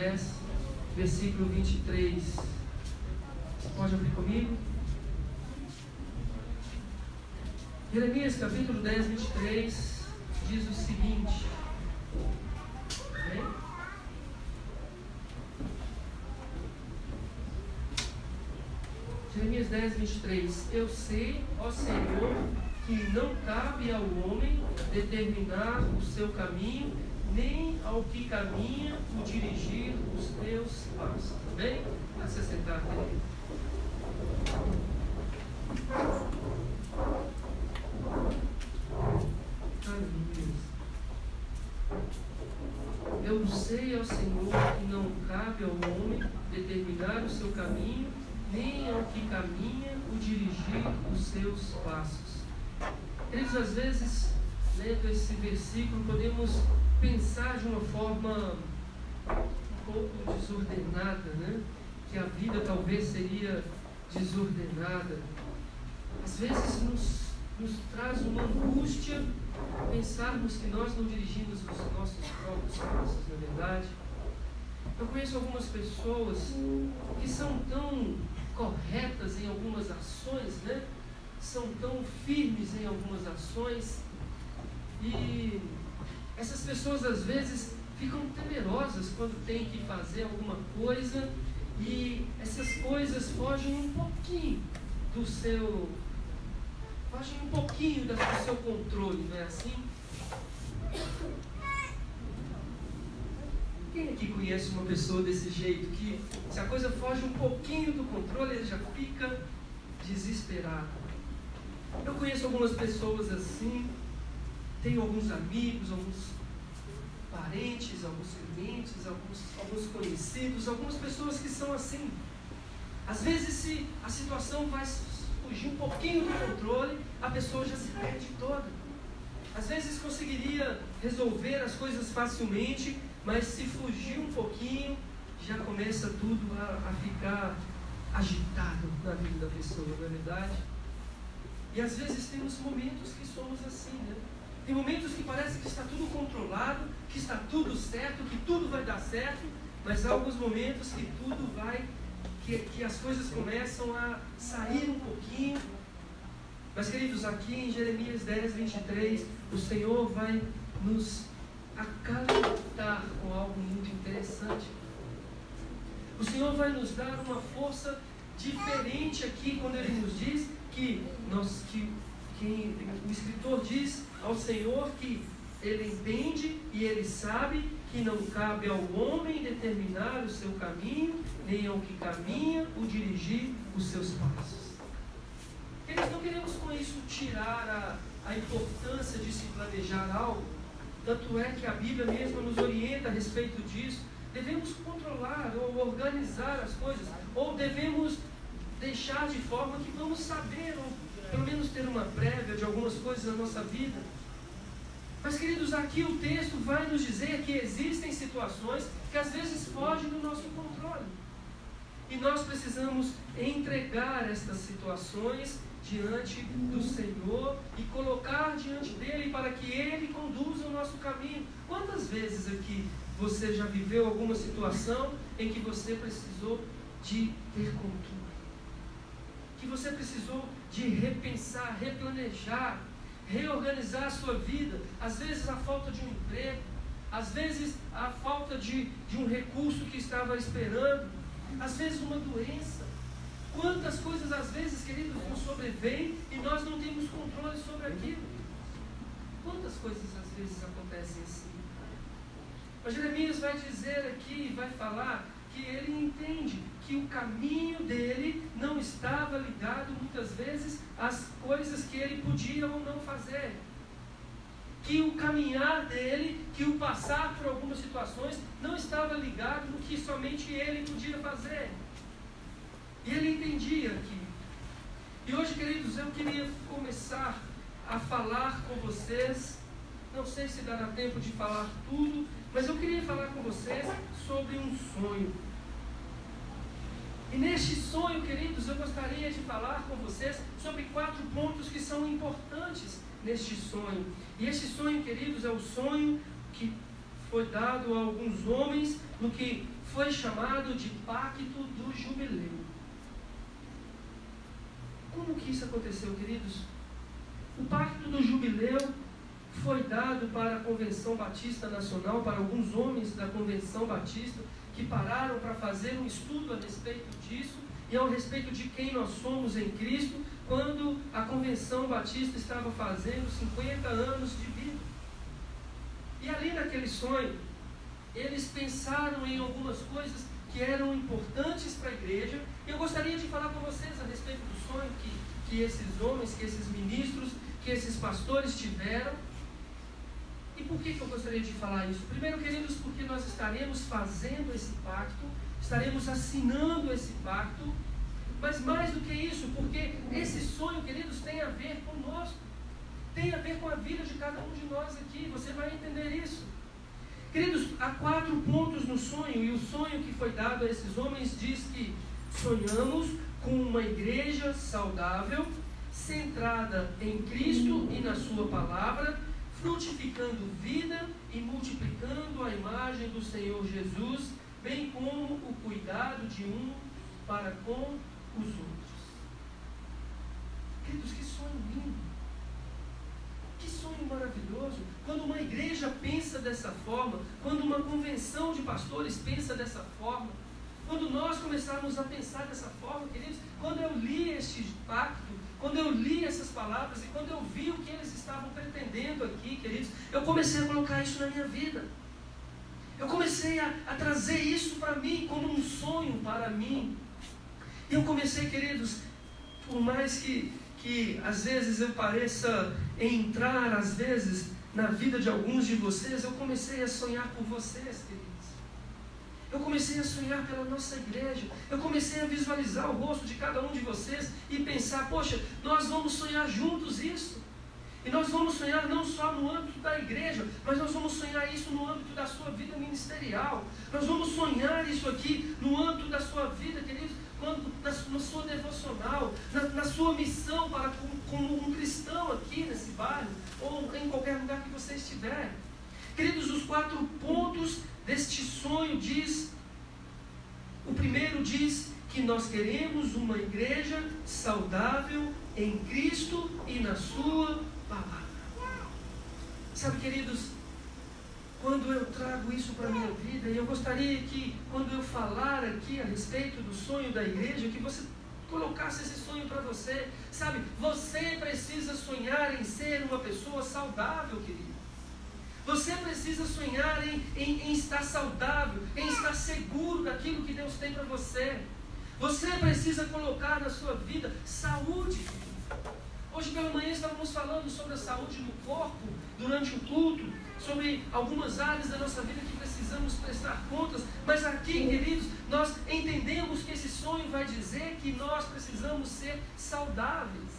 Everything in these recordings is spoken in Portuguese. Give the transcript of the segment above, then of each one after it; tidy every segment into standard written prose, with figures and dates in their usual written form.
10, versículo 23. Você pode abrir comigo? Jeremias capítulo 10, 23 diz o seguinte. Amém? Jeremias 10, 23. Eu sei, ó Senhor, que não cabe ao homem determinar o seu caminho, nem ao que caminha o dirigir os teus passos. Amém? Pode se sentar, querido. Eu sei ao Senhor que não cabe ao homem determinar o seu caminho, nem ao que caminha o dirigir os seus passos. Queridos, às vezes, lendo esse versículo, podemos pensar de uma forma um pouco desordenada, né? Que a vida talvez seria desordenada. Às vezes nos traz uma angústia pensarmos que nós não dirigimos os nossos próprios passos, na verdade. Eu conheço algumas pessoas que são tão corretas em algumas ações, né? São tão firmes em algumas ações, e essas pessoas às vezes ficam temerosas quando têm que fazer alguma coisa, e essas coisas fogem um pouquinho do seu controle, não é assim? Quem aqui conhece uma pessoa desse jeito, que se a coisa foge um pouquinho do controle, ele já fica desesperado? Eu conheço algumas pessoas assim, tenho alguns amigos, alguns parentes, alguns clientes, alguns conhecidos, algumas pessoas que são assim. Às vezes, se a situação vai fugir um pouquinho do controle, a pessoa já se perde toda. Às vezes conseguiria resolver as coisas facilmente, mas se fugir um pouquinho, já começa tudo a ficar agitado na vida da pessoa, não é verdade? E às vezes temos momentos que somos assim, né? Tem momentos que parece que está tudo controlado, que está tudo certo, que tudo vai dar certo, mas há alguns momentos que tudo vai, que as coisas começam a sair um pouquinho. Mas, queridos, aqui em Jeremias 10, 23, o Senhor vai nos acalentar com algo muito interessante. O Senhor vai nos dar uma força diferente aqui, quando Ele nos diz que o escritor diz ao Senhor que Ele entende e Ele sabe que não cabe ao homem determinar o seu caminho, nem ao que caminha o dirigir os seus passos. Eles não queremos com isso tirar a importância de se planejar algo, tanto é que a Bíblia mesma nos orienta a respeito disso. Devemos controlar ou organizar as coisas, ou devemos deixar de forma que vamos saber, ou pelo menos ter uma prévia de algumas coisas na nossa vida. Mas, queridos, aqui o texto vai nos dizer que existem situações que às vezes fogem do nosso controle. E nós precisamos entregar estas situações diante do Senhor e colocar diante dEle para que Ele conduza o nosso caminho. Quantas vezes aqui você já viveu alguma situação em que você precisou de ter controle? Que você precisou de repensar, replanejar, reorganizar a sua vida? Às vezes a falta de um emprego, às vezes a falta de um recurso que estava esperando, às vezes uma doença. Quantas coisas às vezes, queridos, nos sobrevêm e nós não temos controle sobre aquilo? Quantas coisas às vezes acontecem assim? Mas Jeremias vai dizer aqui, vai falar que ele entende que o caminho dele não estava ligado muitas vezes às coisas que ele podia ou não fazer. Que o caminhar dele, que o passar por algumas situações não estava ligado no que somente ele podia fazer. E ele entendia aqui. E hoje, queridos, eu queria começar a falar com vocês. Não sei se dará tempo de falar tudo, mas eu queria falar com vocês sobre um sonho. E neste sonho, queridos, eu gostaria de falar com vocês sobre 4 pontos que são importantes neste sonho. E este sonho, queridos, é o sonho que foi dado a alguns homens no que foi chamado de Pacto do Jubileu. Como que isso aconteceu, queridos? O Pacto do Jubileu foi dado para a Convenção Batista Nacional, para alguns homens da Convenção Batista, que pararam para fazer um estudo a respeito disso, e ao respeito de quem nós somos em Cristo, quando a Convenção Batista estava fazendo 50 anos de vida. E ali naquele sonho, eles pensaram em algumas coisas que eram importantes para a igreja. E eu gostaria de falar com vocês a respeito do sonho que esses homens, que esses ministros, que esses pastores tiveram. E por que eu gostaria de falar isso? Primeiro, queridos, porque nós estaremos fazendo esse pacto, estaremos assinando esse pacto, mas mais do que isso, porque esse sonho, queridos, tem a ver conosco, tem a ver com a vida de cada um de nós aqui, você vai entender isso. Queridos, há 4 pontos no sonho, e o sonho que foi dado a esses homens diz que sonhamos com uma igreja saudável, centrada em Cristo e na sua palavra, frutificando vida e multiplicando a imagem do Senhor Jesus, bem como o cuidado de um para com os outros. Queridos, que sonho lindo! Que sonho maravilhoso! Quando uma igreja pensa dessa forma, quando uma convenção de pastores pensa dessa forma, quando nós começarmos a pensar dessa forma, queridos, quando eu li este pacto, quando eu li essas palavras e quando eu vi o que eles estavam pretendendo aqui, queridos, eu comecei a colocar isso na minha vida. Eu comecei a trazer isso para mim como um sonho para mim. E eu comecei, queridos, por mais que às vezes eu pareça entrar, às vezes, na vida de alguns de vocês, eu comecei a sonhar por vocês, queridos. Eu comecei a sonhar pela nossa igreja. Eu comecei a visualizar o rosto de cada um de vocês e pensar, poxa, nós vamos sonhar juntos isso. E nós vamos sonhar não só no âmbito da igreja, mas nós vamos sonhar isso no âmbito da sua vida ministerial. Nós vamos sonhar isso aqui no âmbito da sua vida, queridos, na sua devocional, na sua missão como um cristão aqui nesse bairro, ou em qualquer lugar que você estiver. Queridos, os 4 pontos deste sonho diz, o primeiro diz que nós queremos uma igreja saudável em Cristo e na sua palavra. Sabe, queridos, quando eu trago isso para a minha vida, e eu gostaria que, quando eu falar aqui a respeito do sonho da igreja, que você colocasse esse sonho para você. Sabe, você precisa sonhar em ser uma pessoa saudável, querido. Você precisa sonhar em estar saudável, em estar seguro daquilo que Deus tem para você. Você precisa colocar na sua vida saúde. Hoje pela manhã estávamos falando sobre a saúde no corpo, durante o culto, sobre algumas áreas da nossa vida que precisamos prestar contas. Mas aqui, queridos, nós entendemos que esse sonho vai dizer que nós precisamos ser saudáveis.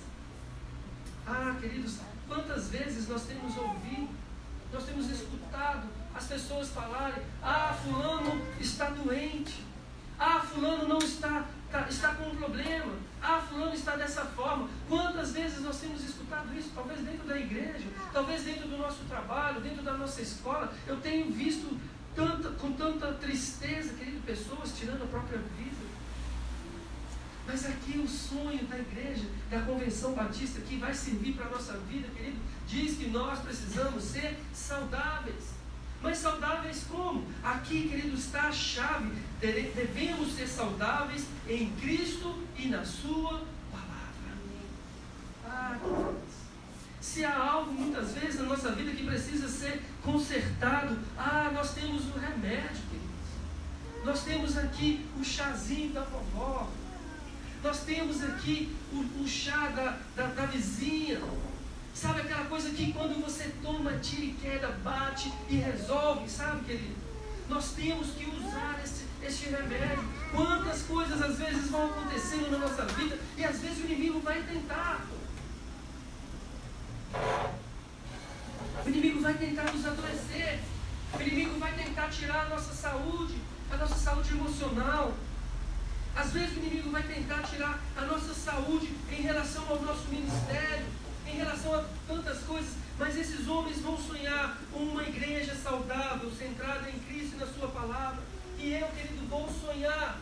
Ah, queridos, quantas vezes nós temos ouvido, nós temos escutado as pessoas falarem: ah, fulano está doente, ah, fulano não está com um problema, ah, fulano está dessa forma. Quantas vezes nós temos escutado isso? Talvez dentro da igreja, talvez dentro do nosso trabalho, dentro da nossa escola. Eu tenho visto com tanta tristeza, querido, pessoas tirando a própria vida. Mas aqui o sonho da igreja, da Convenção Batista, que vai servir para a nossa vida, querido, diz que nós precisamos ser saudáveis. Mas saudáveis como? Aqui, querido, está a chave. Devemos ser saudáveis em Cristo e na sua palavra. Ah, queridos, se há algo muitas vezes na nossa vida que precisa ser consertado, nós temos o remédio, queridos. Nós temos aqui o chazinho da vovó. Nós temos aqui o chá da vizinha. Sabe aquela coisa que quando você toma, tira e queda, bate e resolve, sabe, querido? Nós temos que usar este remédio. Quantas coisas às vezes vão acontecendo na nossa vida e às vezes o inimigo vai tentar. O inimigo vai tentar nos adoecer. O inimigo vai tentar tirar a nossa saúde emocional. Às vezes o inimigo vai tentar tirar a nossa saúde em relação ao nosso ministério, em relação a tantas coisas, mas esses homens vão sonhar com uma igreja saudável, centrada em Cristo e na sua palavra. E eu, querido, vou sonhar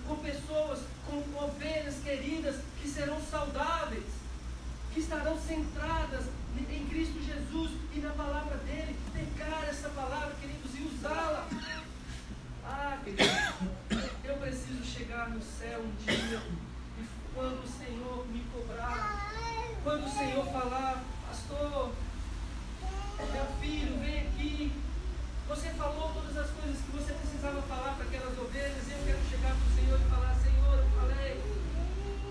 com pessoas, com ovelhas queridas que serão saudáveis, que estarão centradas em Cristo Jesus e na palavra dele, pegar essa palavra, queridos, e usá-la. Ah, queridos, eu preciso chegar no céu um dia, e quando o Senhor me cobrar, quando o Senhor falar: pastor, meu filho, vem aqui, você falou todas as coisas que você precisava falar para aquelas ovelhas, e eu quero chegar para o Senhor e falar: Senhor, eu falei,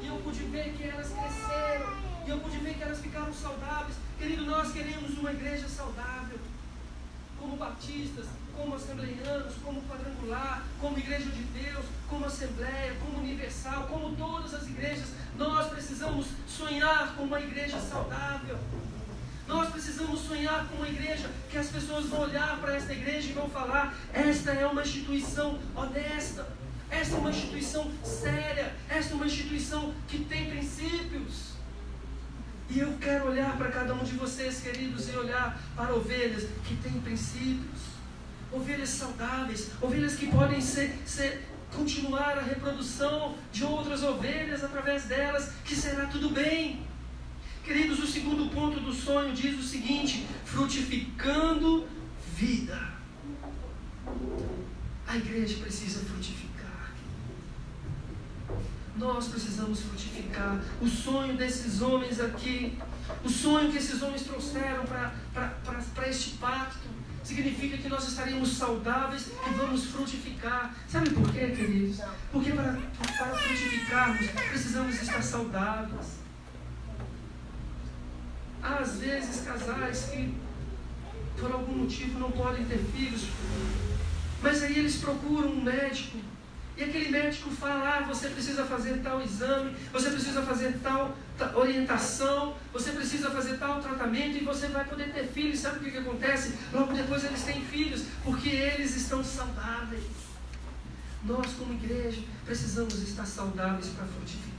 e eu pude ver que elas cresceram, e eu pude ver que elas ficaram saudáveis. Querido, nós queremos uma igreja saudável, como batistas, como assembleianos, como quadrangular, como igreja de Deus, como assembleia, como universal, como todas as igrejas. Nós precisamos sonhar com uma igreja saudável. Nós precisamos sonhar com uma igreja que as pessoas vão olhar para esta igreja e vão falar: esta é uma instituição honesta, esta é uma instituição séria, esta é uma instituição que tem princípios. E eu quero olhar para cada um de vocês, queridos, e olhar para ovelhas que têm princípios, ovelhas saudáveis, ovelhas que podem continuar a reprodução de outras ovelhas através delas, que será tudo bem. Queridos, o segundo ponto do sonho diz o seguinte: frutificando vida. A igreja precisa frutificar. Nós precisamos frutificar. O sonho desses homens aqui, o sonho que esses homens trouxeram para este pacto, significa que nós estaríamos saudáveis e vamos frutificar. Sabe por quê, queridos? Porque para frutificarmos, precisamos estar saudáveis. Há às vezes casais que por algum motivo não podem ter filhos, mas aí eles procuram um médico, e aquele médico fala: você precisa fazer tal exame, você precisa fazer tal orientação, você precisa fazer tal tratamento, e você vai poder ter filhos. Sabe o que acontece? Logo depois eles têm filhos, porque eles estão saudáveis. Nós, como igreja, precisamos estar saudáveis para frutificar.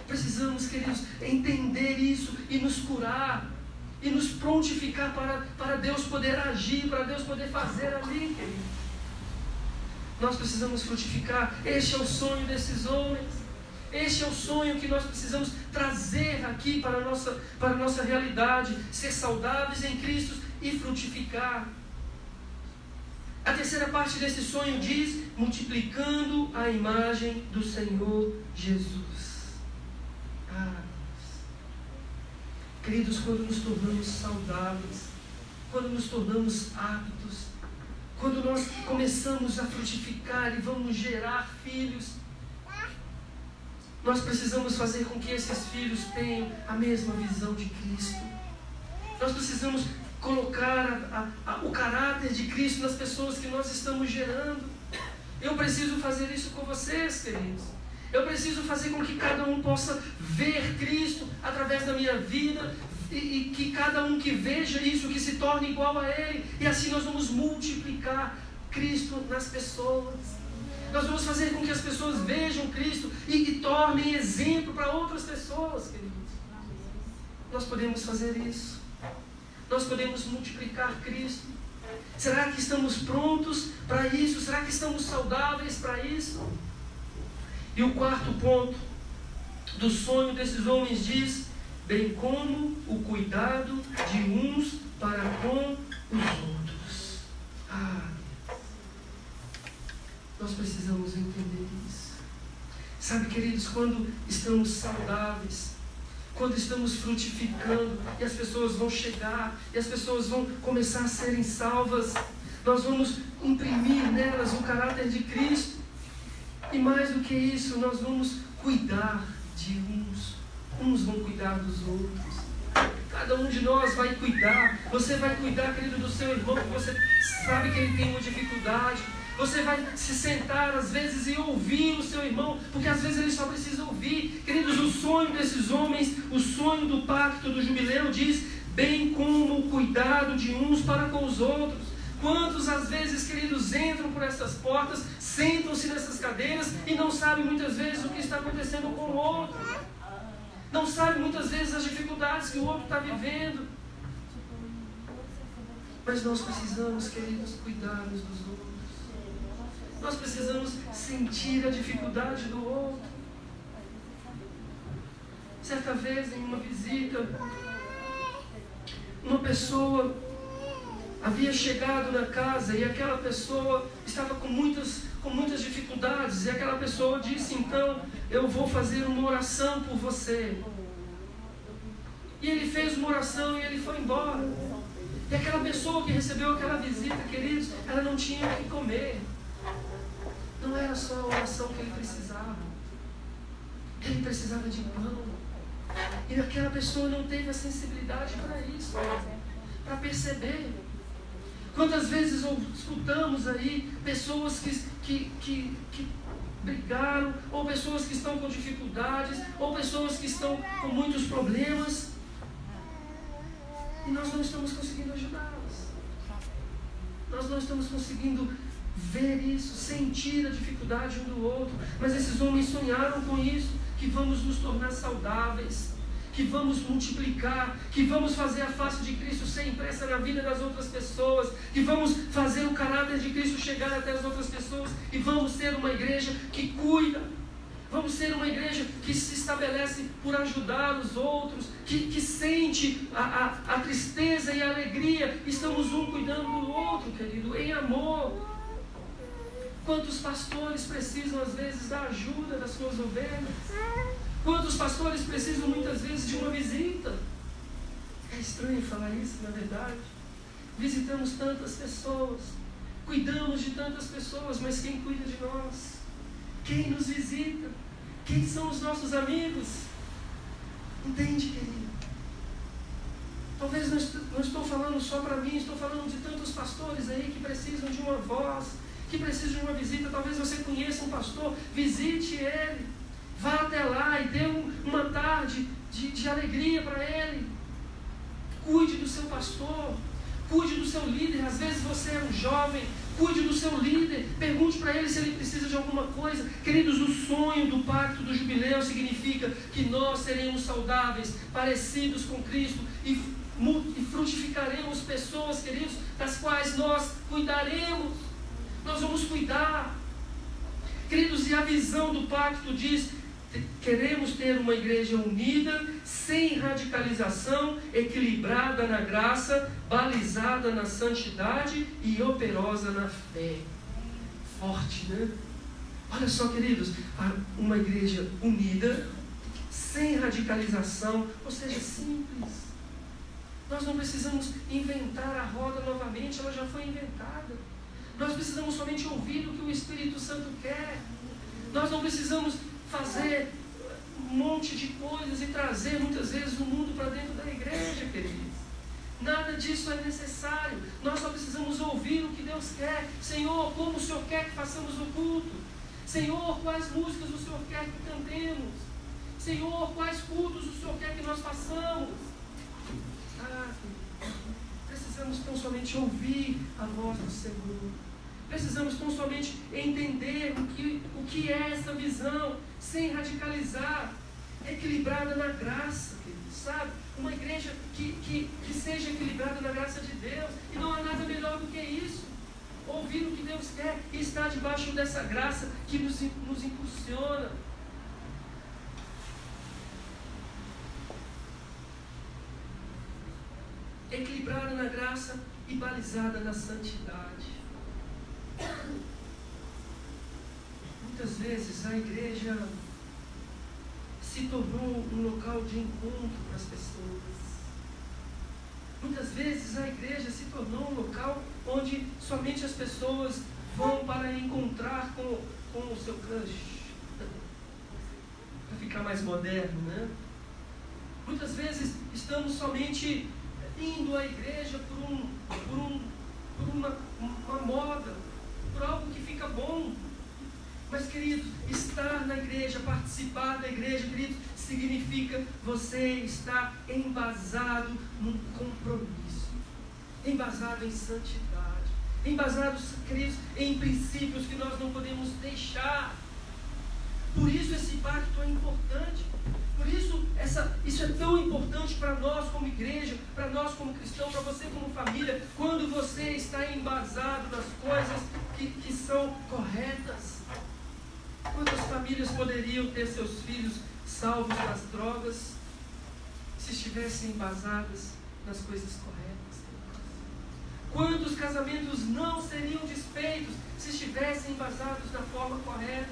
Precisamos, queridos, entender isso e nos curar, e nos prontificar para Deus poder agir, para Deus poder fazer ali, queridos. Nós precisamos frutificar. Este é o sonho desses homens. Este é o sonho que nós precisamos trazer aqui para a nossa realidade. Ser saudáveis em Cristo e frutificar. A terceira parte desse sonho diz: multiplicando a imagem do Senhor Jesus. Queridos, quando nos tornamos saudáveis, quando nos tornamos aptos, quando nós começamos a frutificar e vamos gerar filhos, nós precisamos fazer com que esses filhos tenham a mesma visão de Cristo. Nós precisamos colocar o caráter de Cristo nas pessoas que nós estamos gerando. Eu preciso fazer isso com vocês, queridos. Eu preciso fazer com que cada um possa ver Cristo através da minha vida, e que cada um que veja isso, que se torne igual a Ele, e assim nós vamos multiplicar Cristo nas pessoas. Nós vamos fazer com que as pessoas vejam Cristo e tornem exemplo para outras pessoas, queridos. Nós podemos fazer isso. Nós podemos multiplicar Cristo. Será que estamos prontos para isso? Será que estamos saudáveis para isso? E o quarto ponto do sonho desses homens diz: bem como o cuidado de uns para com os outros. Nós precisamos entender isso. Sabe, queridos, quando estamos saudáveis, quando estamos frutificando, e as pessoas vão chegar, e as pessoas vão começar a serem salvas, nós vamos imprimir nelas o caráter de Cristo. E mais do que isso, nós vamos cuidar de uns. Uns vão cuidar dos outros. Cada um de nós vai cuidar. Você vai cuidar, querido, do seu irmão, que você sabe que ele tem uma dificuldade. Você vai se sentar às vezes e ouvir o seu irmão, porque às vezes ele só precisa ouvir. Queridos, o sonho desses homens, o sonho do pacto do jubileu diz: bem como o cuidado de uns para com os outros. Quantos às vezes, queridos, entram por essas portas, sentam-se nessas cadeiras e não sabem muitas vezes o que está acontecendo com o outro. não sabe muitas vezes as dificuldades que o outro está vivendo. Mas nós precisamos, queridos, cuidar uns dos outros. Nós precisamos sentir a dificuldade do outro. Certa vez, em uma visita, uma pessoa havia chegado na casa e aquela pessoa estava com muitas dificuldades. E aquela pessoa disse: então, eu vou fazer uma oração por você. E ele fez uma oração e ele foi embora. E aquela pessoa que recebeu aquela visita, queridos, ela não tinha o que comer. Não era só a oração que ele precisava. Ele precisava de pão. E aquela pessoa não teve a sensibilidade para isso, para perceber. Quantas vezes escutamos aí pessoas que brigaram, ou pessoas que estão com dificuldades, ou pessoas que estão com muitos problemas, e nós não estamos conseguindo ajudá-las. Nós não estamos conseguindo ver isso, sentir a dificuldade um do outro. Mas esses homens sonharam com isso, que vamos nos tornar saudáveis, que vamos multiplicar, que vamos fazer a face de Cristo ser impressa na vida das outras pessoas, que vamos fazer o caráter de Cristo chegar até as outras pessoas, e vamos ser uma igreja que cuida, vamos ser uma igreja que se estabelece por ajudar os outros, que sente a tristeza e a alegria. Estamos um cuidando do outro, querido, em amor. Quantos pastores precisam às vezes da ajuda das suas ovelhas? Quantos pastores precisam muitas vezes de uma visita? É estranho falar isso, na verdade. Visitamos tantas pessoas, cuidamos de tantas pessoas, mas quem cuida de nós? Quem nos visita? Quem são os nossos amigos? Entende, querido? Talvez não estou falando só para mim, estou falando de tantos pastores aí que precisam de uma voz, que precisam de uma visita. Talvez você conheça um pastor, visite ele, vá até lá e dê uma tarde de alegria para ele. Cuide do seu pastor, cuide do seu líder. Às vezes você é um jovem, cuide do seu líder, pergunte para ele se ele precisa de alguma coisa. Queridos, o sonho do pacto do jubileu significa que nós seremos saudáveis, parecidos com Cristo, e frutificaremos pessoas, queridos, das quais nós cuidaremos. Nós vamos cuidar. Queridos, e a visão do pacto diz: queremos ter uma igreja unida, sem radicalização, equilibrada na graça, balizada na santidade e operosa na fé. Forte, né? Olha só, queridos, uma igreja unida, sem radicalização, ou seja, simples. Nós não precisamos inventar a roda novamente, ela já foi inventada. Nós precisamos somente ouvir o que o Espírito Santo quer. Nós não precisamos fazer um monte de coisas e trazer muitas vezes o mundo para dentro da igreja, queridos. Nada disso é necessário. Nós só precisamos ouvir o que Deus quer. Senhor, como o Senhor quer que façamos o culto? Senhor, quais músicas o Senhor quer que cantemos? Senhor, quais cultos o Senhor quer que nós façamos? Precisamos tão somente ouvir a voz do Senhor. Precisamos tão somente entender o que é essa visão, sem radicalizar, equilibrada na graça, sabe? Uma igreja que seja equilibrada na graça de Deus. E não há nada melhor do que isso. Ouvir o que Deus quer e estar debaixo dessa graça que nos impulsiona. Equilibrada na graça e balizada na santidade. Muitas vezes a igreja se tornou um local de encontro para as pessoas. Muitas vezes a igreja se tornou um local onde somente as pessoas vão para encontrar com o seu crush. Para ficar mais moderno, né? Muitas vezes estamos somente indo à igreja por uma moda, por algo que fica bom. Mas, querido, estar na igreja, participar da igreja, querido, significa você estar embasado num compromisso, embasado em santidade, embasado, queridos, em princípios que nós não podemos deixar. Por isso esse pacto é importante. Por isso, isso é tão importante para nós como igreja, para nós como cristão, para você como família, quando você está embasado nas coisas que são corretas. Quantas famílias poderiam ter seus filhos salvos das drogas se estivessem embasadas nas coisas corretas? Quantos casamentos não seriam desfeitos se estivessem embasados na forma correta?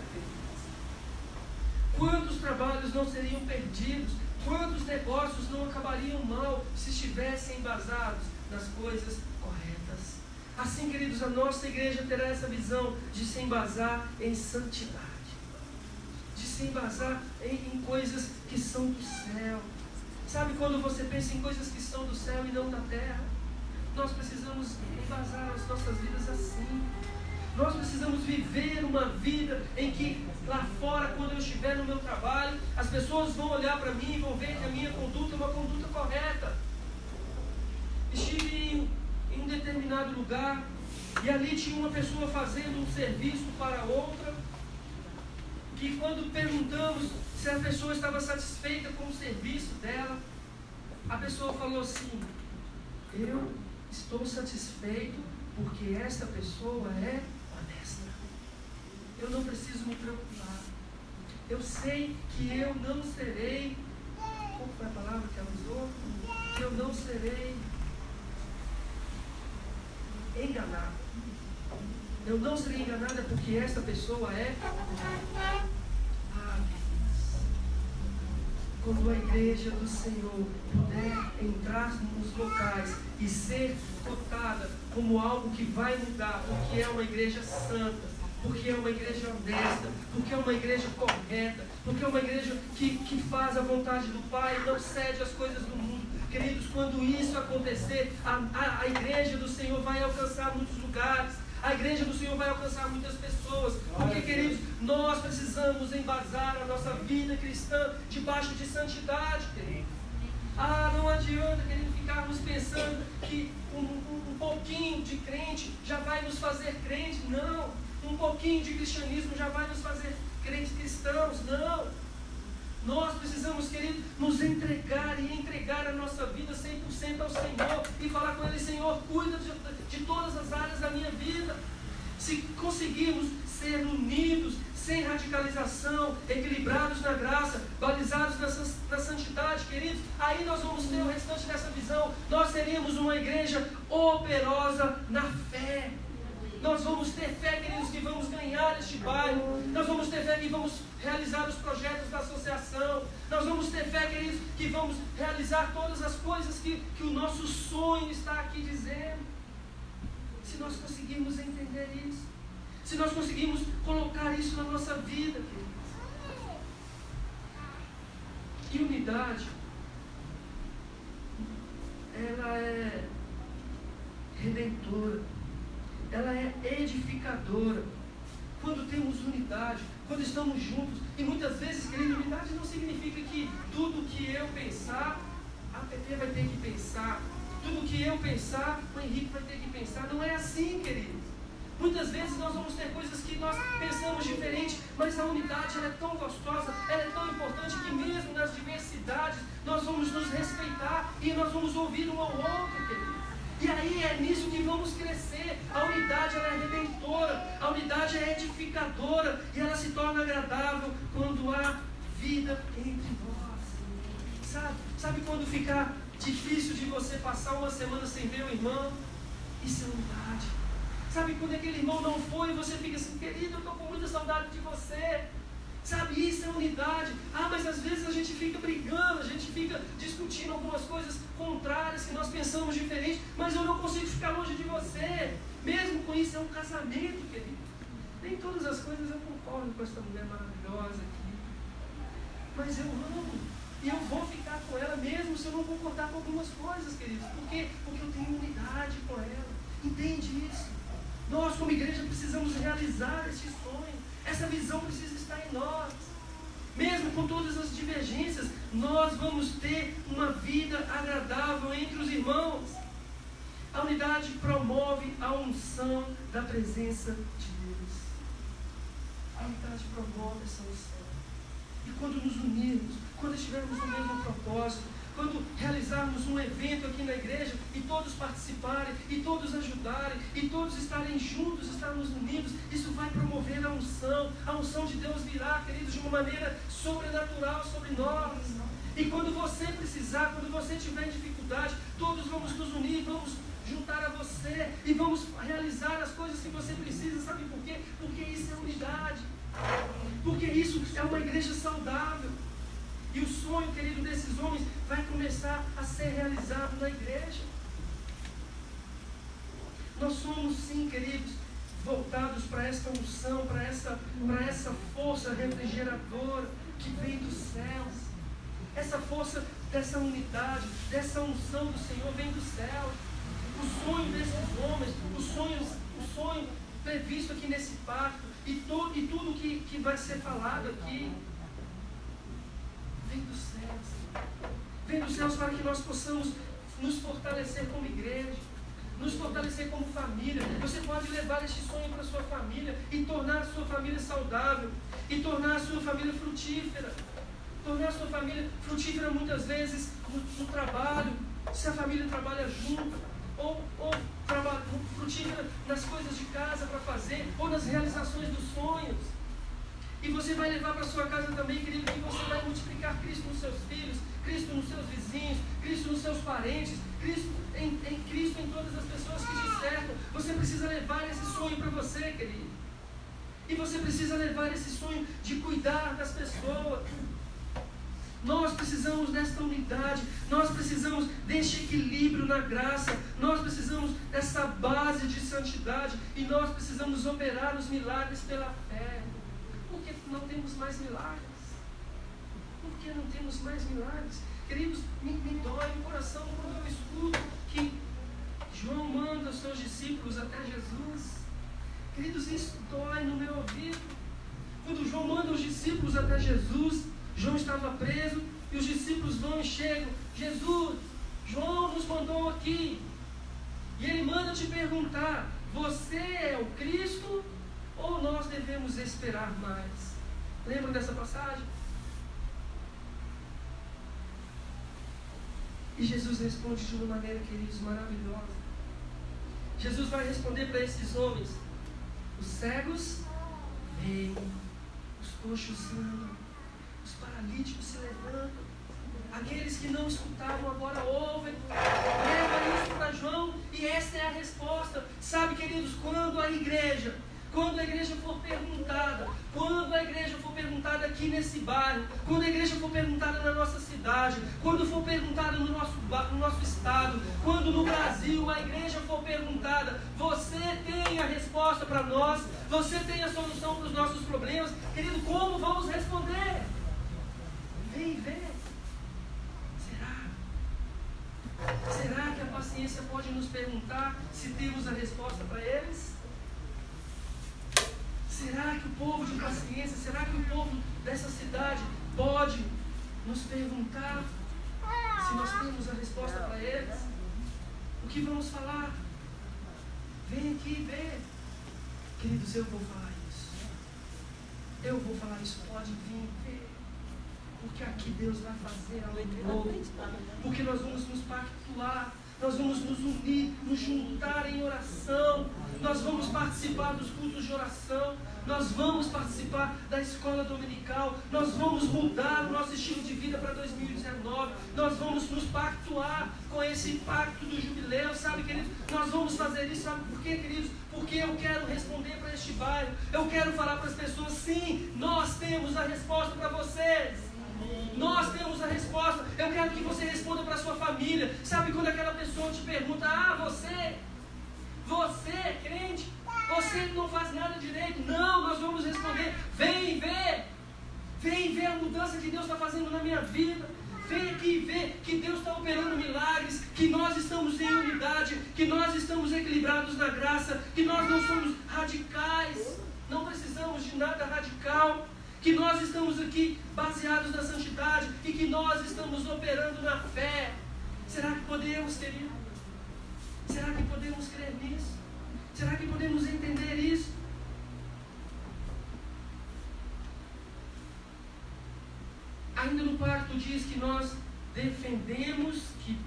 Quantos trabalhos não seriam perdidos? Quantos negócios não acabariam mal se estivessem embasados nas coisas corretas? Assim, queridos, a nossa igreja terá essa visão de se embasar em santidade, de se embasar em coisas que são do céu. Sabe quando você pensa em coisas que são do céu e não da terra? Nós precisamos embasar as nossas vidas assim. Nós precisamos viver uma vida em que lá fora, quando eu estiver no meu trabalho, as pessoas vão olhar para mim e vão ver que a minha conduta é uma conduta correta. Estive em um determinado lugar e ali tinha uma pessoa fazendo um serviço para outra, que quando perguntamos se a pessoa estava satisfeita com o serviço dela, a pessoa falou assim: eu estou satisfeito porque esta pessoa é honesta. Eu não preciso me preocupar. Eu sei que eu não serei, qual foi a palavra que ela usou? Que eu não serei enganado. Eu não serei enganada porque esta pessoa é. Quando a igreja do Senhor puder entrar nos locais e ser cotada como algo que vai mudar, porque é uma igreja santa, porque é uma igreja honesta, porque é uma igreja correta, porque é uma igreja que faz a vontade do Pai e não cede às coisas do mundo. Queridos, quando isso acontecer, a igreja do Senhor vai alcançar muitos lugares. A igreja do Senhor vai alcançar muitas pessoas. Porque, queridos, nós precisamos embasar a nossa vida cristã debaixo de santidade, queridos. Não adianta, queridos, ficarmos pensando que um pouquinho de crente já vai nos fazer crente. Não. Um pouquinho de cristianismo já vai nos fazer crentes cristãos. Não. Nós precisamos, querido, nos entregar e entregar a nossa vida 100% ao Senhor e falar com Ele: Senhor, cuida de todas as áreas da minha vida. Se conseguirmos ser unidos, sem radicalização, equilibrados na graça, balizados na santidade, queridos, aí nós vamos ter o restante dessa visão. Nós seríamos uma igreja operosa na fé. Nós vamos ter fé, queridos, que vamos ganhar este bairro. Nós vamos ter fé que vamos realizar os projetos da associação. Nós vamos ter fé, queridos, que vamos realizar todas as coisas que o nosso sonho está aqui dizendo. Se nós conseguirmos entender isso, se nós conseguirmos colocar isso na nossa vida, queridos. E unidade, ela é redentora. Ela é edificadora. Quando temos unidade, quando estamos juntos, e muitas vezes, querido, unidade não significa que tudo que eu pensar, a PP vai ter que pensar, tudo que eu pensar, o Henrique vai ter que pensar. Não é assim, queridos. Muitas vezes nós vamos ter coisas que nós pensamos diferente, mas a unidade ela é tão gostosa, ela é tão importante que mesmo nas diversidades nós vamos nos respeitar e nós vamos ouvir um ao outro, querido. E aí é nisso que vamos crescer. A unidade ela é redentora, a unidade é edificadora e ela se torna agradável quando há vida entre nós. Sabe quando ficar difícil de você passar uma semana sem ver o irmão? Isso é unidade. Sabe quando aquele irmão não foi e você fica assim: querido, eu estou com muita saudade de você. Sabe, isso é unidade. Mas às vezes a gente fica brigando, a gente fica discutindo algumas coisas contrárias, que nós pensamos diferente, mas eu não consigo ficar longe de você. Mesmo com isso, é um casamento, querido. Nem todas as coisas eu concordo com essa mulher maravilhosa aqui, mas eu amo. E eu vou ficar com ela mesmo se eu não concordar com algumas coisas, queridos. Por quê? Porque eu tenho unidade com ela. Entende isso? Nós, como igreja, precisamos realizar esse sonho. Essa visão precisa estar em nós. Mesmo com todas as divergências, nós vamos ter uma vida agradável entre os irmãos. A unidade promove a unção da presença de Deus. A unidade promove essa unção. E quando nos unirmos, quando estivermos no mesmo propósito, quando realizarmos um evento aqui na igreja e todos participarem, e todos ajudarem, e todos estarem juntos, estarmos unidos, isso vai promover a unção de Deus virá, queridos, de uma maneira sobrenatural sobre nós. E quando você precisar, quando você tiver em dificuldade, todos vamos nos unir, vamos juntar a você e vamos realizar as coisas que você precisa. Sabe por quê? Porque isso é unidade, porque isso é uma igreja saudável. E o sonho, querido, desses homens vai começar a ser realizado na igreja. Nós somos, sim, queridos, voltados para essa unção, para essa força refrigeradora que vem dos céus. Essa força dessa unidade, dessa unção do Senhor vem dos céus. O sonho desses homens, o sonho previsto aqui nesse pacto e tudo que vai ser falado aqui, vem dos céus. Vem dos céus para que nós possamos nos fortalecer como igreja, nos fortalecer como família. Você pode levar este sonho para a sua família e tornar a sua família saudável, e tornar a sua família frutífera. Tornar a sua família frutífera muitas vezes no trabalho, se a família trabalha junto, ou frutífera nas coisas de casa para fazer, ou nas realizações dos sonhos. E você vai levar para a sua casa também, querido, que você vai multiplicar Cristo nos seus filhos, Cristo nos seus vizinhos, Cristo nos seus parentes, Cristo em todas as pessoas que te cercam. Você precisa levar esse sonho para você, querido. E você precisa levar esse sonho de cuidar das pessoas. Nós precisamos desta unidade, nós precisamos deste equilíbrio na graça, nós precisamos dessa base de santidade e nós precisamos operar os milagres pela fé. Por que não temos mais milagres? Por que não temos mais milagres? Queridos, me dói o coração quando eu escuto que João manda os seus discípulos até Jesus. Queridos, isso dói no meu ouvido. Quando João manda os discípulos até Jesus, João estava preso e os discípulos vão e chegam. Jesus, João nos mandou aqui. E ele manda te perguntar: você é o Cristo ou nós devemos esperar mais? Lembram dessa passagem? E Jesus responde de uma maneira, queridos, maravilhosa. Jesus vai responder para esses homens: os cegos veem, os coxos andam, os paralíticos se levantam, aqueles que não escutavam agora ouvem. Leva isso para João e essa é a resposta. Sabe, queridos, quando a igreja for perguntada, quando a igreja for perguntada aqui nesse bairro, quando a igreja for perguntada na nossa cidade, quando for perguntada no nosso estado, quando no Brasil a igreja for perguntada, você tem a resposta para nós, você tem a solução para os nossos problemas, querido, como vamos responder? Vem ver. Será que a paciência pode nos perguntar se temos a resposta para eles? Será que o povo de paciência, será que o povo dessa cidade pode nos perguntar se nós temos a resposta para eles? O que vamos falar? Vem aqui ver. Queridos, eu vou falar isso. Eu vou falar isso. Pode vir ver. Porque aqui Deus vai fazer algo novo. Porque nós vamos nos pactuar. Nós vamos nos unir, nos juntar em oração. Nós vamos participar dos cultos de oração. Nós vamos participar da escola dominical. Nós vamos mudar o nosso estilo de vida para 2019. Nós vamos nos pactuar com esse pacto do jubileu, sabe, queridos? Nós vamos fazer isso, sabe por quê, queridos? Porque eu quero responder para este bairro. Eu quero falar para as pessoas: sim, nós temos a resposta para vocês. Nós temos a resposta. Eu quero que você responda para a sua família. Sabe quando aquela pessoa te pergunta: você, crente, você não faz nada direito? Não, nós vamos responder: vem ver a mudança que Deus está fazendo na minha vida. Vem aqui ver que Deus está operando milagres, que nós estamos em unidade, que nós estamos equilibrados na graça, que nós não somos radicais, não precisamos de nada radical, que nós estamos aqui baseados na santidade e que nós estamos operando na fé. Será que podemos, querido? Será que podemos crer nisso? Será que podemos entender isso? Ainda no pacto diz que nós defendemos que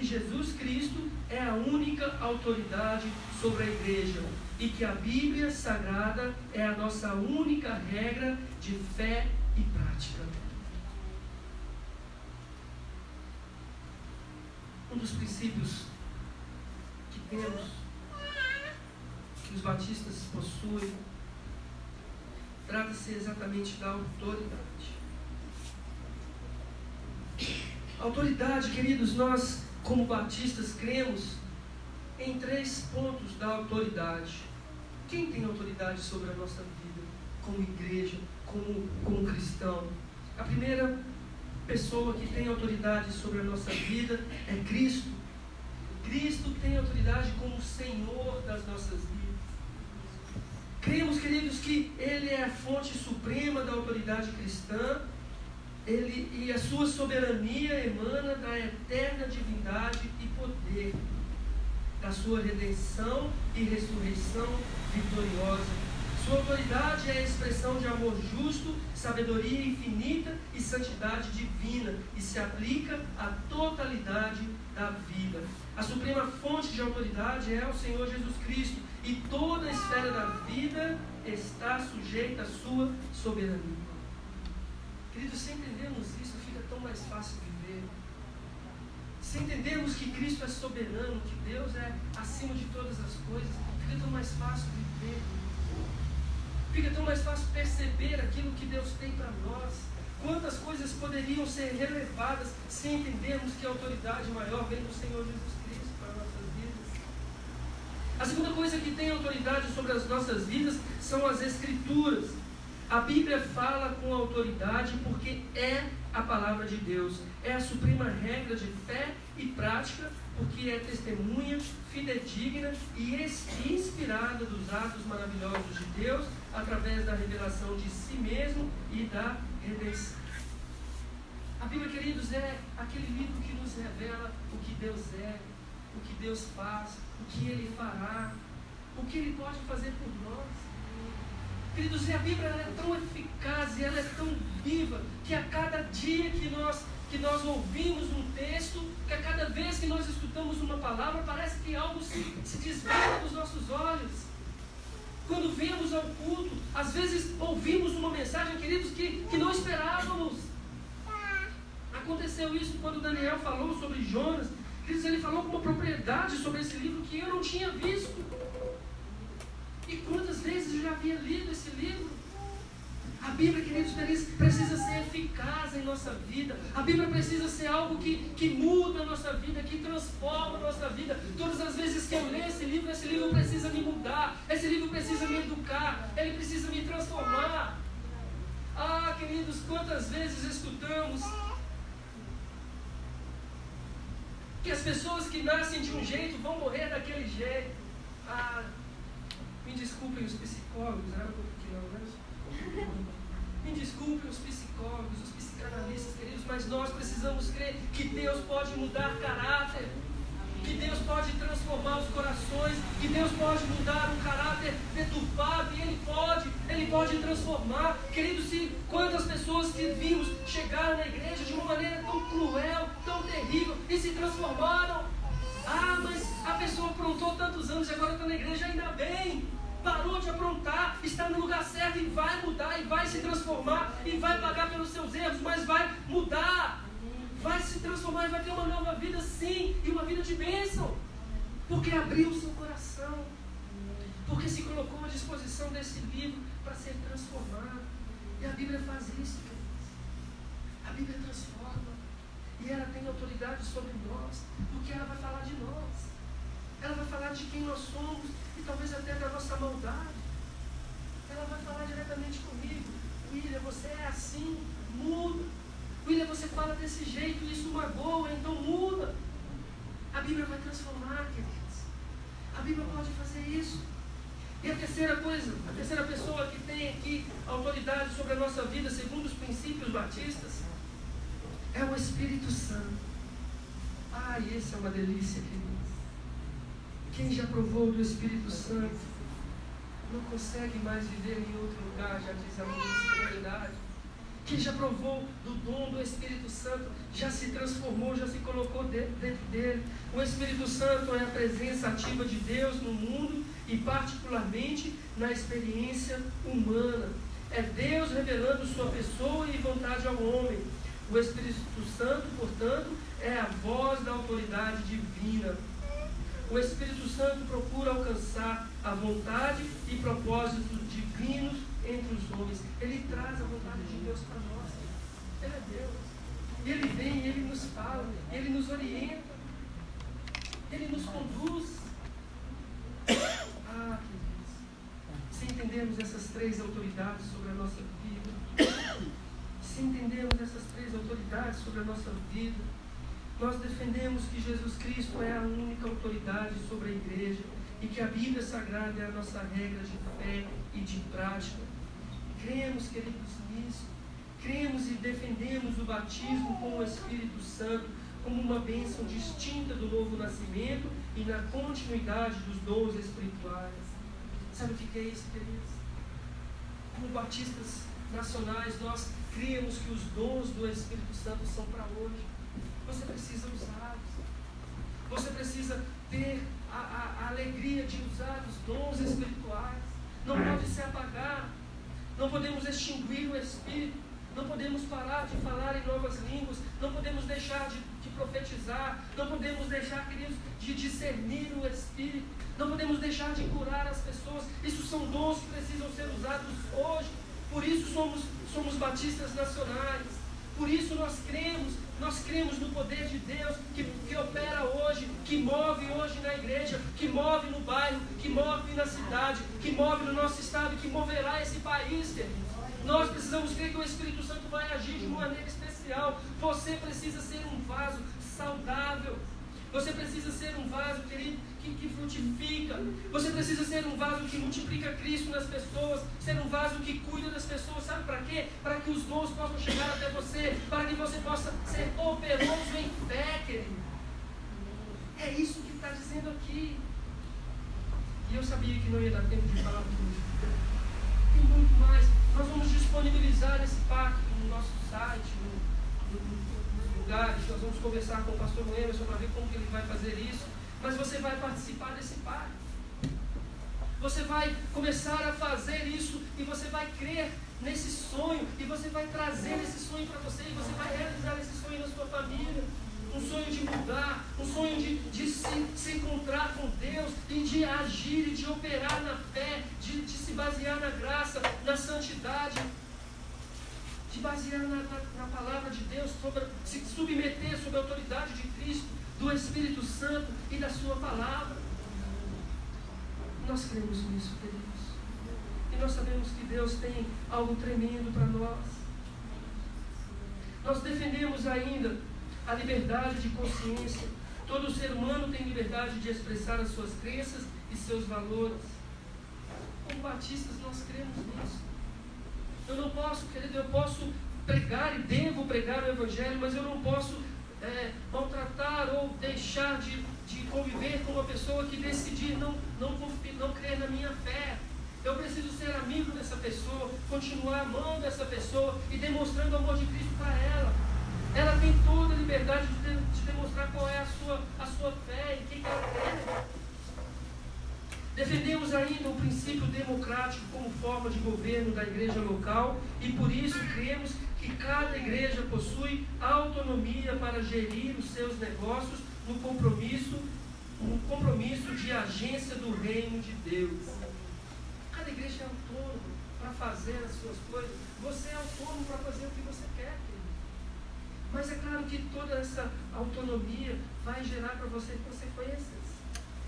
Jesus Cristo é a única autoridade sobre a igreja e que a Bíblia Sagrada é a nossa única regra de fé e prática. Um dos princípios que temos, que os batistas possuem, trata-se exatamente da autoridade. Autoridade, queridos, nós como batistas cremos em 3 pontos da autoridade. Quem tem autoridade sobre a nossa vida como igreja, como cristão? A primeira pessoa que tem autoridade sobre a nossa vida é Cristo. Cristo tem autoridade como Senhor das nossas vidas. Cremos, queridos, que Ele é a fonte suprema da autoridade cristã. E a sua soberania emana da eterna divindade e poder, da sua redenção e ressurreição vitoriosa. Sua autoridade é a expressão de amor justo, sabedoria infinita e santidade divina, e se aplica à totalidade da vida. A suprema fonte de autoridade é o Senhor Jesus Cristo, e toda a esfera da vida está sujeita à sua soberania. Queridos, se entendermos isso, fica tão mais fácil viver. Se entendermos que Cristo é soberano, que Deus é acima de todas as coisas, fica tão mais fácil viver. Fica tão mais fácil perceber aquilo que Deus tem para nós. Quantas coisas poderiam ser relevadas se entendermos que a autoridade maior vem do Senhor Jesus Cristo para as nossas vidas. A segunda coisa que tem autoridade sobre as nossas vidas são as Escrituras. A Bíblia fala com autoridade porque é a palavra de Deus. É a suprema regra de fé e prática, porque é testemunha, fidedigna e inspirada dos atos maravilhosos de Deus, através da revelação de si mesmo e da redenção. A Bíblia, queridos, é aquele livro que nos revela o que Deus é, o que Deus faz, o que Ele fará, o que Ele pode fazer por nós. Queridos, e a Bíblia é tão eficaz e ela é tão viva, que a cada dia que nós ouvimos um texto, que a cada vez que nós escutamos uma palavra, parece que algo se desvela dos nossos olhos. Quando vemos ao culto, às vezes ouvimos uma mensagem, queridos, que não esperávamos. Aconteceu isso quando Daniel falou sobre Jonas. Queridos, ele falou com uma propriedade sobre esse livro que eu não tinha visto. E quantas vezes eu já havia lido esse livro? A Bíblia, queridos, precisa ser eficaz em nossa vida. A Bíblia precisa ser algo que muda a nossa vida, que transforma a nossa vida. Todas as vezes que eu leio esse livro precisa me mudar. Esse livro precisa me educar. Ele precisa me transformar. Ah, queridos, quantas vezes escutamos que as pessoas que nascem de um jeito vão morrer daquele jeito. Ah, me desculpem os psicólogos, era um pouquinho, né? Me desculpem os psicólogos, os psicanalistas, queridos, mas nós precisamos crer que Deus pode mudar caráter, que Deus pode transformar os corações, que Deus pode mudar um caráter deturpado, e Ele pode transformar. Queridos, quantas pessoas que vimos chegaram na igreja de uma maneira tão cruel, tão terrível, e se transformaram. Ah, mas a pessoa aprontou tantos anos e agora está na igreja, ainda bem. Parou de aprontar, está no lugar certo e vai mudar, e vai se transformar, e vai pagar pelos seus erros, mas vai mudar, vai se transformar e vai ter uma nova vida, sim, e uma vida de bênção, porque abriu o seu coração, porque se colocou à disposição desse livro para ser transformado. E a Bíblia faz isso, queridos. A Bíblia transforma, e ela tem autoridade sobre nós, porque ela vai falar de nós. Ela vai falar de quem nós somos e talvez até da nossa maldade. Ela vai falar diretamente comigo. William, você é assim, muda. William, você fala desse jeito, isso magoa, então muda. A Bíblia vai transformar, queridos. A Bíblia pode fazer isso. E a terceira coisa, a terceira pessoa que tem aqui autoridade sobre a nossa vida, segundo os princípios batistas, é o Espírito Santo. Ah, e esse é uma delícia, queridos. Quem já provou do Espírito Santo não consegue mais viver em outro lugar, já diz a música, é verdade. que já provou do dom do Espírito Santo, já se transformou, já se colocou dentro dele. O Espírito Santo é a presença ativa de Deus no mundo e particularmente na experiência humana. É Deus revelando sua pessoa e vontade ao homem. O Espírito Santo, portanto, é a voz da autoridade divina. O Espírito Santo procura alcançar a vontade e propósitos divinos entre os homens. Ele traz a vontade de Deus para nós. Ele é Deus. Ele vem, Ele nos fala, Ele nos orienta, Ele nos conduz. Ah, queridos, se entendermos essas três autoridades sobre a nossa vida, se entendermos essas três autoridades sobre a nossa vida, nós defendemos que Jesus Cristo é a única autoridade sobre a igreja e que a Bíblia Sagrada é a nossa regra de fé e de prática. Cremos, queridos, nisso. Cremos e defendemos o batismo com o Espírito Santo como uma bênção distinta do novo nascimento e na continuidade dos dons espirituais. Sabe o que é isso, queridos? Como batistas nacionais, nós cremos que os dons do Espírito Santo são para hoje. Você precisa usá-los. Você precisa ter a alegria de usar os dons espirituais. Não pode se apagar. Não podemos extinguir o Espírito. Não podemos parar de falar em novas línguas. Não podemos deixar de profetizar. Não podemos deixar, queridos, de discernir o Espírito. Não podemos deixar de curar as pessoas. Isso são dons que precisam ser usados hoje. Por isso somos batistas nacionais. Por isso nós cremos no poder de Deus que opera hoje, que move hoje na igreja, que move no bairro, que move na cidade, que move no nosso estado, que moverá esse país, queridos. Nós precisamos crer que o Espírito Santo vai agir de uma maneira especial. Você precisa ser um vaso saudável. Você precisa ser um vaso, querido, que frutifica. Você precisa ser um vaso que multiplica Cristo nas pessoas. Ser um vaso que cuida das pessoas. Sabe para quê? Para que os dons possam chegar até você. Para que você possa ser operoso em fé, querido. É isso que está dizendo aqui. E eu sabia que não ia dar tempo de falar tudo. Tem muito mais. Nós vamos disponibilizar esse pacto no nosso site, nos lugares. Nós vamos conversar com o pastor Emerson para ver como que ele vai fazer isso. Mas você vai participar desse pacto. Você vai começar a fazer isso e você vai crer nesse sonho e você vai trazer esse sonho para você e você vai realizar esse sonho na sua família. Um sonho de mudar, um sonho de se encontrar com Deus e de agir e de operar na fé, de se basear na graça, na santidade, de basear na palavra de Deus, se submeter sob a autoridade de Cristo, do Espírito Santo e da sua palavra. Nós cremos nisso, queridos. E nós sabemos que Deus tem algo tremendo para nós. Nós defendemos ainda a liberdade de consciência. Todo ser humano tem liberdade de expressar as suas crenças e seus valores. Como batistas, nós cremos nisso. Eu não posso, querido, eu posso pregar e devo pregar o Evangelho, mas eu não posso maltratar ou deixar de conviver com uma pessoa que decidir não crer na minha fé. Eu preciso ser amigo dessa pessoa, continuar amando essa pessoa e demonstrando o amor de Cristo para ela. Ela tem toda a liberdade de demonstrar qual é a sua fé e quem ela crê. Defendemos ainda o princípio democrático como forma de governo da igreja local e por isso cremos que cada igreja possui autonomia para gerir os seus negócios no compromisso de agência do reino de Deus. Cada igreja é autônoma para fazer as suas coisas. Você é autônomo para fazer o que você quer, querido. Mas é claro que toda essa autonomia vai gerar para você consequências.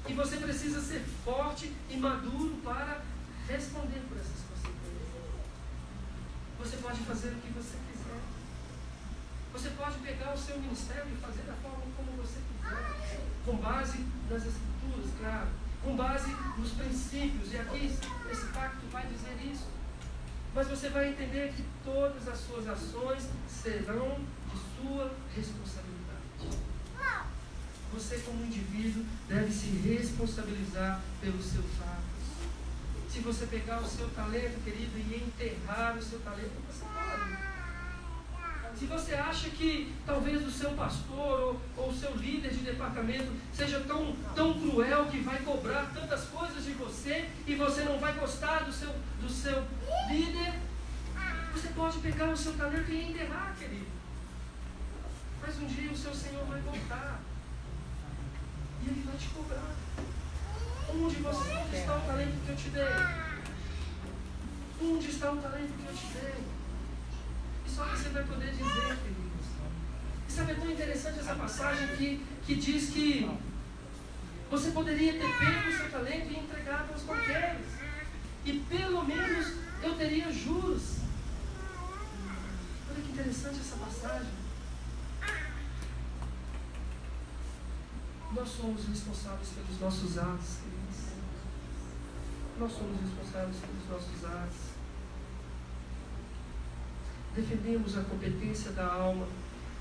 E você precisa ser forte e maduro para responder por essas consequências. Você pode fazer o que você quiser. Você pode pegar o seu ministério e fazer da forma como você quiser. Com base nas escrituras, claro. Com base nos princípios. E aqui esse pacto vai dizer isso. Mas você vai entender que todas as suas ações serão de sua responsabilidade. Você, como indivíduo, deve se responsabilizar pelos seus atos. Se você pegar o seu talento, querido, e enterrar o seu talento, você pode. Se você acha que talvez o seu pastor ou o seu líder de departamento seja tão cruel que vai cobrar tantas coisas de você e você não vai gostar do seu líder, você pode pegar o seu talento e enterrar, querido. Mas um dia o seu Senhor vai voltar e Ele vai te cobrar. Onde está o talento que eu te dei? Onde está o talento que eu te dei? E só você vai poder dizer, queridos. E sabe, é tão interessante essa passagem que diz que você poderia ter pego o seu talento e entregado aos banqueiros. E pelo menos eu teria juros. Olha que interessante essa passagem. Nós somos responsáveis pelos nossos atos, queridos. Nós somos responsáveis pelos nossos atos. Defendemos a competência da alma.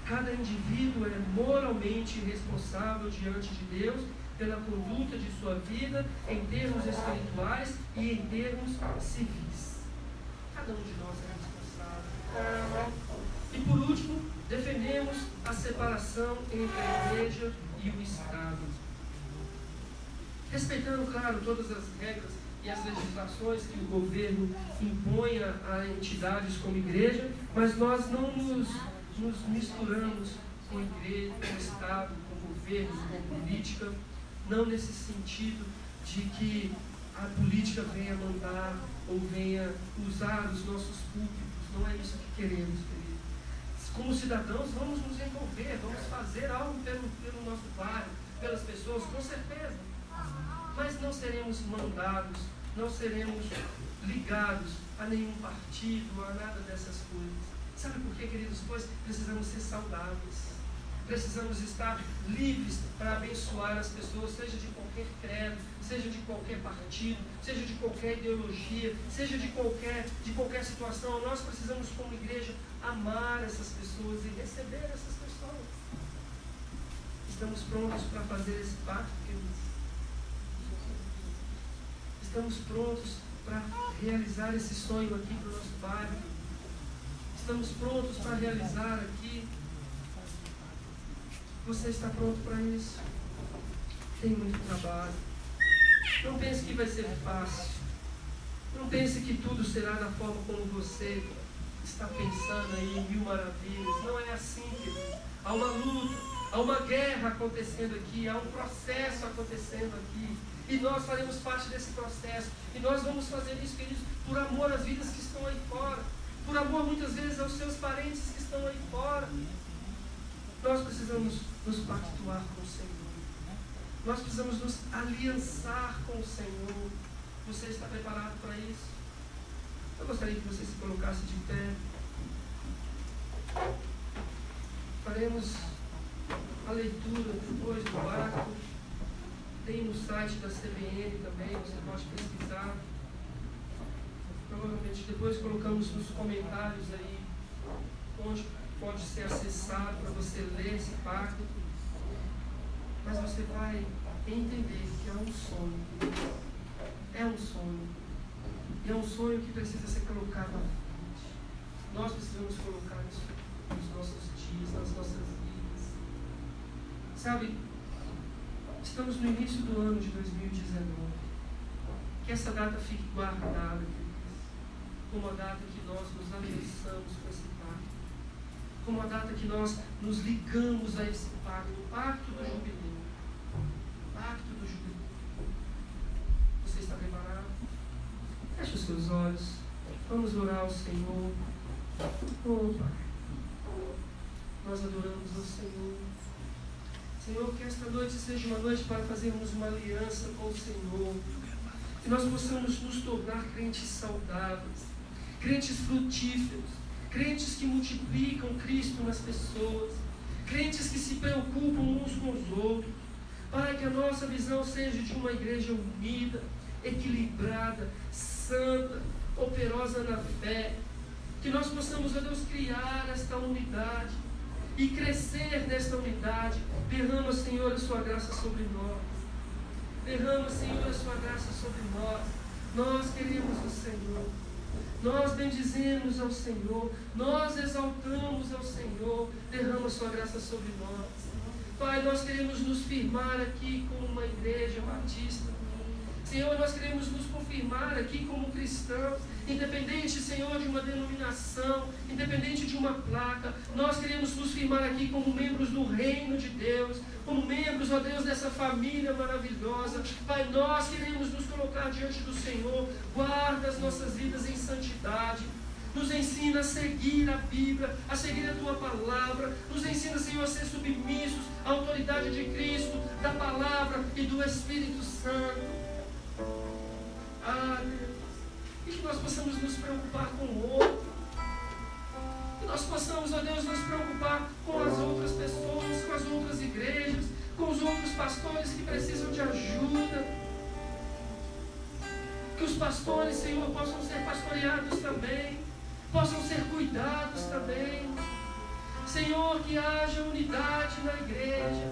Cada indivíduo é moralmente responsável diante de Deus pela conduta de sua vida em termos espirituais e em termos civis. Cada um de nós é responsável. E por último, defendemos a separação entre a igreja e o Estado. Respeitando, claro, todas as regras e as legislações que o governo impõe a entidades como igreja, mas nós não nos misturamos com a igreja, com o Estado, com o governo, com a política, não nesse sentido de que a política venha mandar ou venha usar os nossos púlpitos. Não é isso que queremos, querido. Como cidadãos, vamos nos envolver, vamos fazer algo pelo nosso bairro, pelas pessoas, com certeza. Mas não seremos mandados, não seremos ligados a nenhum partido, a nada dessas coisas. Sabe por quê, queridos? Pois precisamos ser saudáveis. Precisamos estar livres para abençoar as pessoas, seja de qualquer credo, seja de qualquer partido, seja de qualquer ideologia, seja de qualquer situação. Nós precisamos, como igreja, amar essas pessoas e receber essas pessoas. Estamos prontos para fazer esse pacto, queridos? Estamos prontos para realizar esse sonho aqui para o nosso bairro? Estamos prontos para realizar aqui? Você está pronto para isso? Tem muito trabalho. Não pense que vai ser fácil. Não pense que tudo será da forma como você está pensando aí em mil maravilhas. Não é assim, querido. Há uma luta, há uma guerra acontecendo aqui, há um processo acontecendo aqui. E nós faremos parte desse processo. E nós vamos fazer isso, queridos, por amor às vidas que estão aí fora. Por amor, muitas vezes, aos seus parentes que estão aí fora. Nós precisamos nos pactuar com o Senhor. Nós precisamos nos aliançar com o Senhor. Você está preparado para isso? Eu gostaria que você se colocasse de pé. Faremos a leitura depois do barco. Tem no site da CBN também, você pode pesquisar. Provavelmente depois colocamos nos comentários aí onde pode ser acessado para você ler esse pacto. Mas você vai entender que é um sonho. É um sonho. E é um sonho que precisa ser colocado à frente. Nós precisamos colocar isso nos nossos dias, nas nossas vidas. Sabe, estamos no início do ano de 2019. Que essa data fique guardada, queridos, como a data que nós nos aliançamos com esse pacto. Como a data que nós nos ligamos a esse pacto, o pacto do jubileu. Pacto do jubileu. Você está preparado? Feche os seus olhos. Vamos orar ao Senhor. Oh, Pai. Nós adoramos ao Senhor. Senhor, que esta noite seja uma noite para fazermos uma aliança com o Senhor. Que nós possamos nos tornar crentes saudáveis, crentes frutíferos, crentes que multiplicam Cristo nas pessoas, crentes que se preocupam uns com os outros. Pai, que a nossa visão seja de uma igreja unida, equilibrada, santa, operosa na fé. Que nós possamos, ó Deus, criar esta unidade e crescer nesta unidade. Derrama, Senhor, a sua graça sobre nós. Derrama, Senhor, a sua graça sobre nós. Nós queremos o Senhor. Nós bendizemos ao Senhor, nós exaltamos ao Senhor. Derrama a sua graça sobre nós. Pai, nós queremos nos firmar aqui como uma igreja batista. Senhor, nós queremos nos confirmar aqui como cristãos, independente, Senhor, de uma denominação, independente de uma placa. Nós queremos nos firmar aqui como membros do reino de Deus, como membros, ó Deus, dessa família maravilhosa. Pai, nós queremos nos colocar diante do Senhor. Guarda as nossas vidas em santidade. Nos ensina a seguir a Bíblia, a seguir a Tua Palavra. Nos ensina, Senhor, a ser submissos à autoridade de Cristo, da Palavra e do Espírito Santo. Ah, Deus, e que nós possamos nos preocupar com o outro, que nós possamos, ó Deus, nos preocupar com as outras pessoas, com as outras igrejas, com os outros pastores que precisam de ajuda, que os pastores, Senhor, possam ser pastoreados também, possam ser cuidados também. Senhor, que haja unidade na igreja,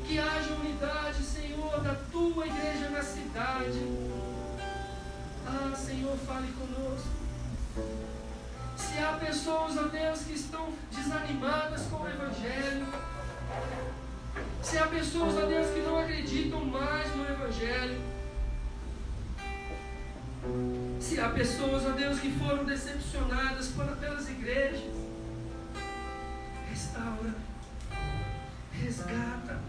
que haja unidade, Senhor, da Tua igreja na cidade. Ah, Senhor, fale conosco. Se há pessoas, ó Deus, que estão desanimadas com o Evangelho, se há pessoas, ó Deus, que não acreditam mais no Evangelho, se há pessoas, ó Deus, que foram decepcionadas pelas igrejas, restaura, resgata,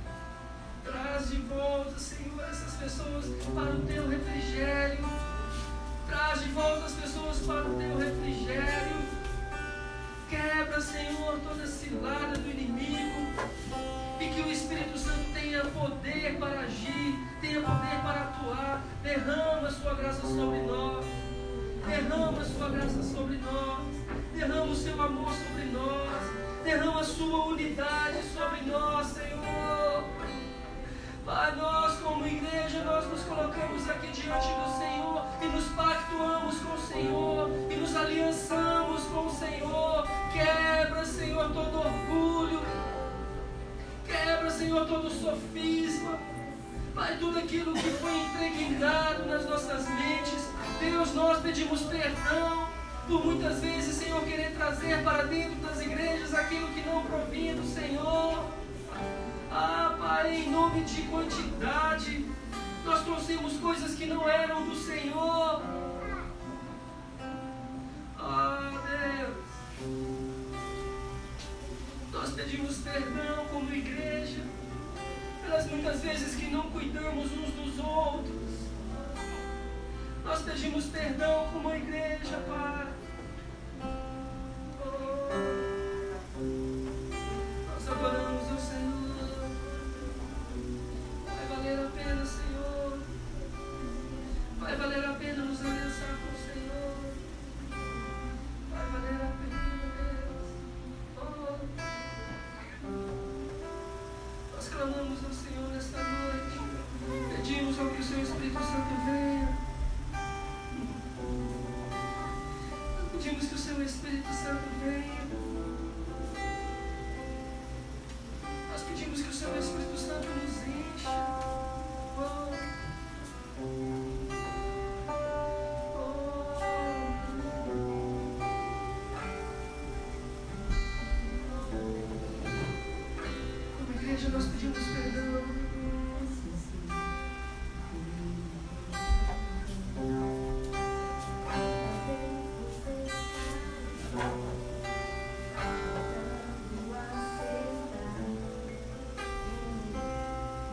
traz de volta, Senhor, essas pessoas para o Teu refrigério. Traz de volta as pessoas para o Teu refrigério. Quebra, Senhor, toda cilada do inimigo. E que o Espírito Santo tenha poder para agir, tenha poder para atuar. Derrama a Sua graça sobre nós. Derrama a Sua graça sobre nós. Derrama o Seu amor sobre nós. Derrama a Sua unidade sobre nós, Senhor. Pai, nós como igreja, nós nos colocamos aqui diante do Senhor e nos pactuamos com o Senhor e nos aliançamos com o Senhor. Quebra, Senhor, todo orgulho. Quebra, Senhor, todo sofisma. Pai, tudo aquilo que foi impregnado nas nossas mentes. Deus, nós pedimos perdão por muitas vezes, Senhor, querer trazer para dentro das igrejas aquilo que não provinha do Senhor. Ah, Pai, em nome de quantidade, nós trouxemos coisas que não eram do Senhor. Ah, Deus, nós pedimos perdão como igreja, pelas muitas vezes que não cuidamos uns dos outros. Nós pedimos perdão como igreja, Pai. Nós adoramos ao Senhor. Vai valer a pena, Senhor. Vai valer a pena nos aliançar com o Senhor. Vai valer a pena, Deus. Nós clamamos ao Senhor nesta noite. Pedimos ao que o Seu Espírito Santo venha. Pedimos que o Seu Espírito Santo venha. Nós pedimos que o Seu Espírito Santo nos encha. Como igreja, nós pedimos perdão.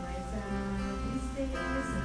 Mas a tristeza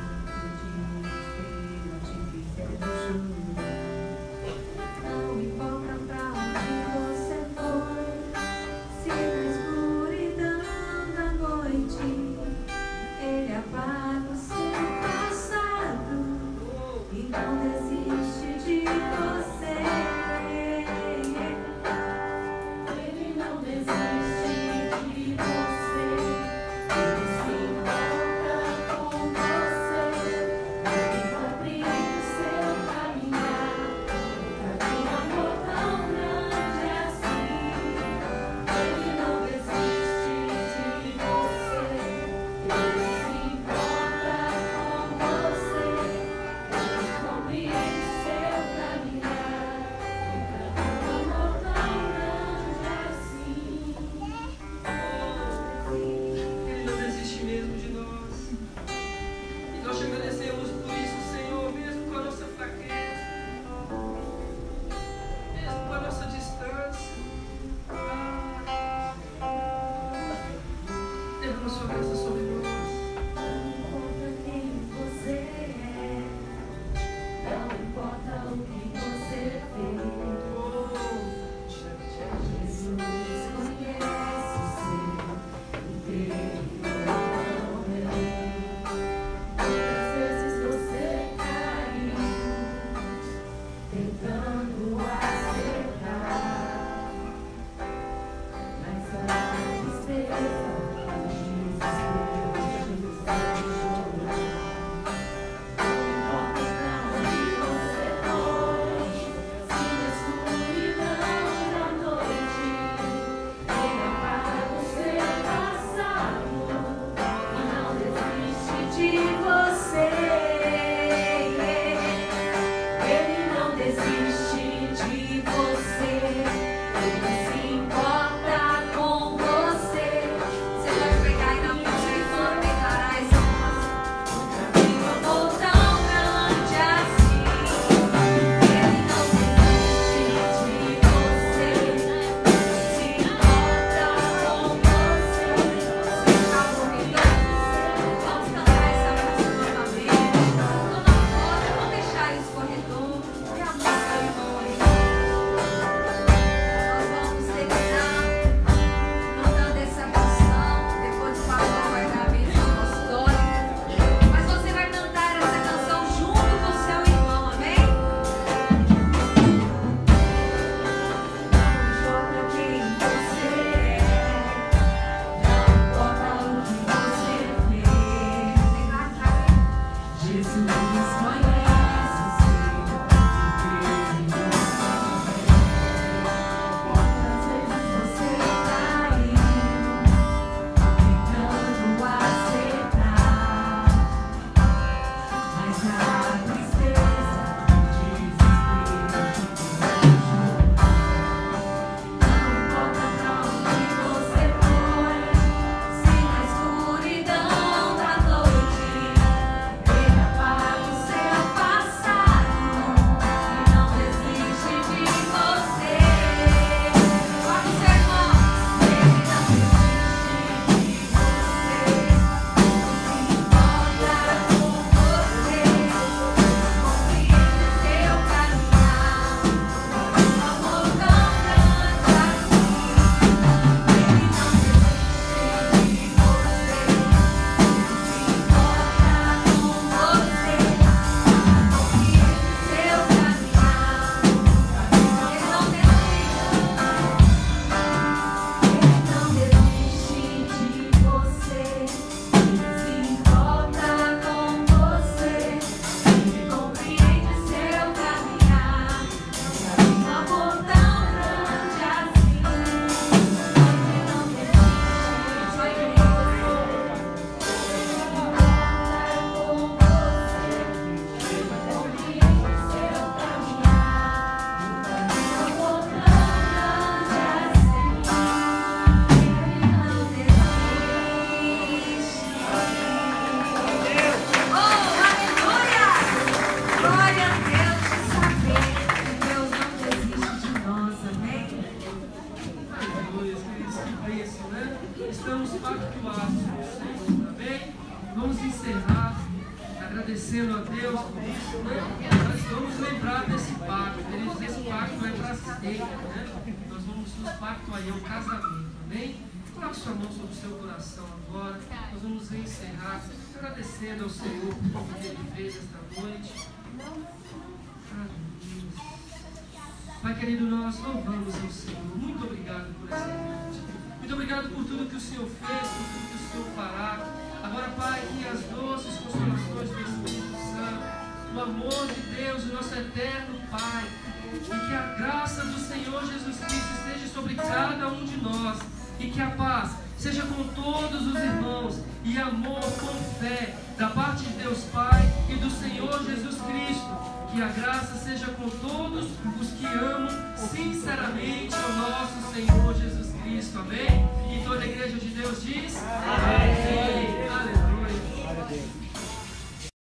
pactuado com o Senhor, amém? Vamos encerrar agradecendo a Deus por isso, né? Nós vamos lembrar desse pacto, queridos, esse pacto é para sempre, né? Nós vamos nos pactuar aí, é um casamento, amém? Coloque sua mão sobre o seu coração agora, nós vamos encerrar agradecendo ao Senhor por tudo que Ele fez esta noite. Pai querido, nós louvamos ao Senhor. Muito obrigado por essa noite. Muito obrigado por tudo que o Senhor fez, por tudo que o Senhor fará. Agora, Pai, que as doces consolações do Espírito Santo, o amor de Deus, o nosso eterno Pai, e que a graça do Senhor Jesus Cristo esteja sobre cada um de nós, e que a paz seja com todos os irmãos, e amor com fé, da parte de Deus Pai e do Senhor Jesus Cristo. Que a graça seja com todos os que amam sinceramente ao nosso Senhor Jesus Cristo. Amém? E toda a igreja de Deus diz: amém.